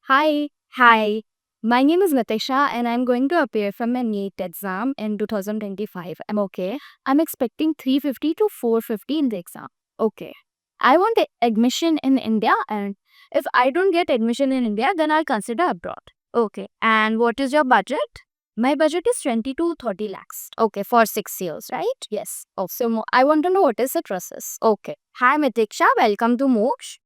Hi, hi. My name is Natasha and I'm going to appear for my NEET exam in 2025. I'm okay. I'm expecting 350 to 450 in the exam. Okay. I want admission in India, and if I don't get admission in India, then I'll consider abroad. Okay. And what is your budget? My budget is 20 to 30 lakhs. Okay, for 6 years, right? Yes. Oh, so I want to know what is the process. Okay. Hi, Mitiksha. Welcome to Moksha.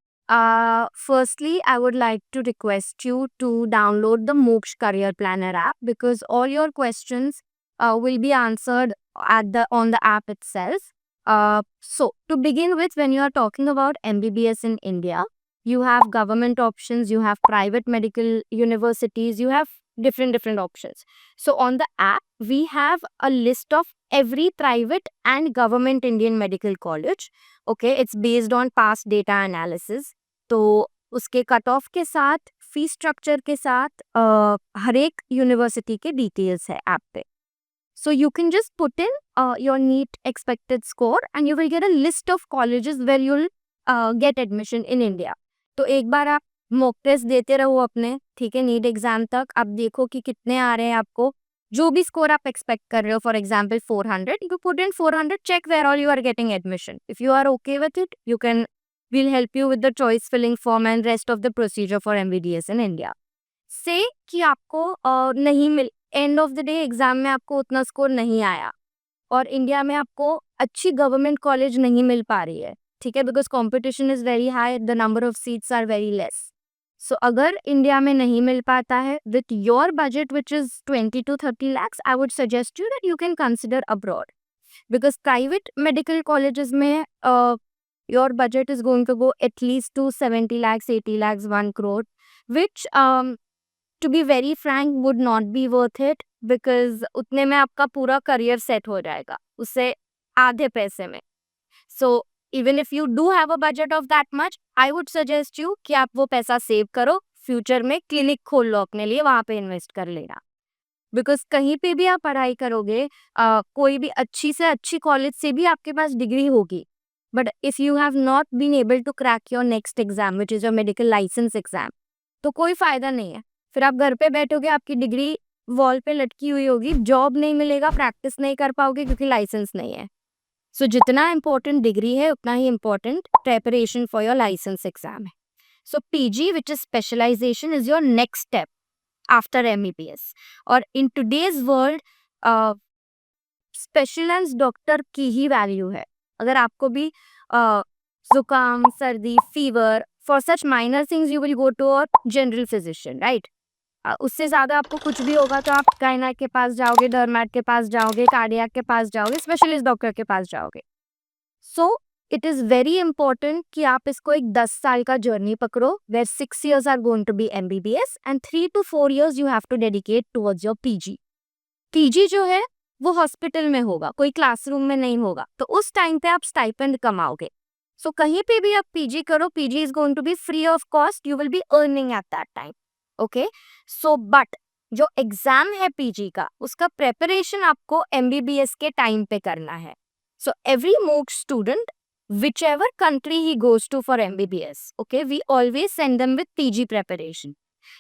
Firstly, I would like to request you to download the Mooksh Career Planner app because all your questions will be answered at the on the app itself. So to begin with, when you are talking about MBBS in India, you have government options, you have private medical universities, you have different options. So on the app, we have a list of every private and government Indian medical college. Okay, it's based on past data analysis. तो उसके cut off के साथ fee structure के साथ हर एक university के details है app पे. So you can just put in your NEET expected score and you will get a list of colleges where you'll get admission in India. तो एक बार आप मॉक टेस्ट देते रहो अपने, ठीक है, नीट एग्जाम तक. आप देखो कि कितने आ रहे हैं आपको. जो भी स्कोर आप एक्सपेक्ट कर रहे हो, for example 400, you put in 400, check where all you are getting admission. If you are okay with it, you can, we'll help you with the choice filling form and rest of the procedure for MBBS in India. से कि आपको नहीं मिल end of the day exam में आपको उतना score नहीं आया और इंडिया में आपको अच्छी गवर्नमेंट कॉलेज नहीं मिल पा रही है, ठीक है, because competition is very high, the number of seats are very less. So अगर इंडिया में नहीं मिल पाता है with your budget which is 20 to 30 lakhs, I would suggest you that you can consider abroad because private medical colleges में your budget is going to go at least to 70 lakhs, 80 lakhs, 1 crore, which to be very frank would not be worth it because उतने में आपका पूरा career set हो जाएगा उससे आधे पैसे में. So even if you do have a budget of that much, I would suggest you कि आप वो पैसा सेव करो, फ्यूचर में क्लिनिक खोल लो अपने लिए, वहाँ पे इन्वेस्ट कर लेना. बिकॉज कहीं पे भी आप पढ़ाई करोगे, कोई भी अच्छी से अच्छी कॉलेज से भी आपके पास डिग्री होगी, but if you have not been able to crack your next exam which is your medical licence exam, तो कोई फायदा नहीं है. फिर आप घर पे बैठोगे, आपकी डिग्री वॉल पे लटकी हुई होगी, जॉब नहीं मिलेगा, प्रैक्टिस नहीं कर पाओगे क्योंकि लाइसेंस नहीं है. सो जितना इम्पोर्टेंट डिग्री है उतना ही important preparation for your license exam है. So PG which is specialization is your next step after MBBS. और in today's world specialized doctor की ही वैल्यू है. अगर आपको भी जुकाम, सर्दी, fever, for such minor things you will go to a general physician, right. उससे ज़्यादा आपको कुछ भी होगा तो आप गायनेक के पास जाओगे, डर्मेट के पास जाओगे, कार्डियक के पास जाओगे, स्पेशलिस्ट डॉक्टर के पास जाओगे. So it is very important कि आप इसको एक 10 साल का जर्नी पकड़ो, where 6 years are going to be MBBS and 3 to 4 years you have to dedicate towards your PG. PG जो है वो हॉस्पिटल में होगा, कोई क्लासरूम में नहीं होगा, तो उस टाइम पे आप स्टाइपेंड कमाओगे. सो कहीं पे भी आप PG करो, PG is going to be free of cost, you will be earning at that time. Okay. So but जो एग्जाम है PG का, उसका प्रेपरेशन आपको MBBS के टाइम पे करना है. So every mock student, whichever country he goes to for MBBS, okay, we always send them with PG preparation.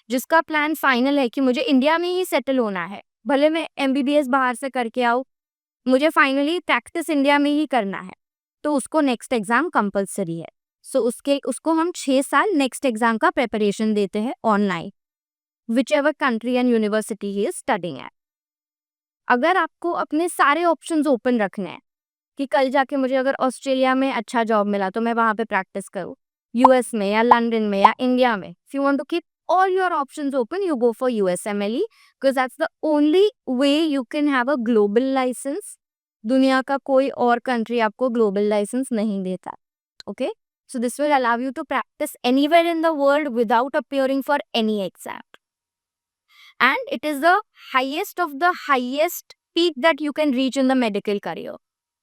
जिसका प्लान फाइनल है कि मुझे इंडिया में ही सेटल होना है, भले मैं MBBS बाहर से करके आऊँ, मुझे फाइनली प्रैक्टिस इंडिया में ही करना है, तो उसको नेक्स्ट एग्जाम कंपलसरी है. सो उसको हम 6 साल नेक्स्ट एग्जाम का प्रेपरेशन देते हैं online, whichever country and university he is studying at. अगर आपको अपने सारे ऑप्शंस ओपन रखने हैं कि कल जाके मुझे अगर ऑस्ट्रेलिया में अच्छा जॉब मिला तो मैं वहाँ पे प्रैक्टिस करूँ, US में या लंदन में या इंडिया में, if you want to keep all your options open, you go for USMLE because that's the only way you can have a global license. दुनिया का कोई और कंट्री आपको ग्लोबल लाइसेंस नहीं देता. Okay. So this will allow you to practice anywhere in the world without appearing for any exam. And it is the highest of the highest peak that you can reach in the medical career.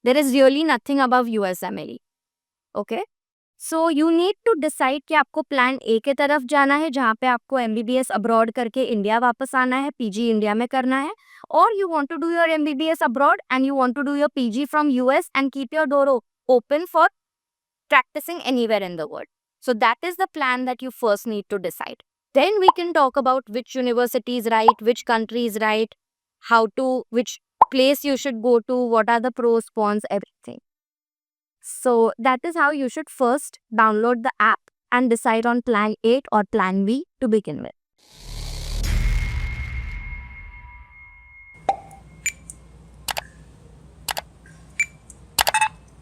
There is really nothing above USMLE. Okay? So you need to decide कि आपको plan A के तरफ जाना है जहाँ पे आपको MBBS abroad करके इंडिया वापस आना है, PG इंडिया में करना है, और you want to do your MBBS abroad and you want to do your PG from US and keep your door open for practicing anywhere in the world. So that is the plan that you first need to decide. Then we can talk about which university is right, which country is right, which place you should go to, what are the pros, cons, everything. So that is how you should first download the app and decide on plan A or plan B to begin with.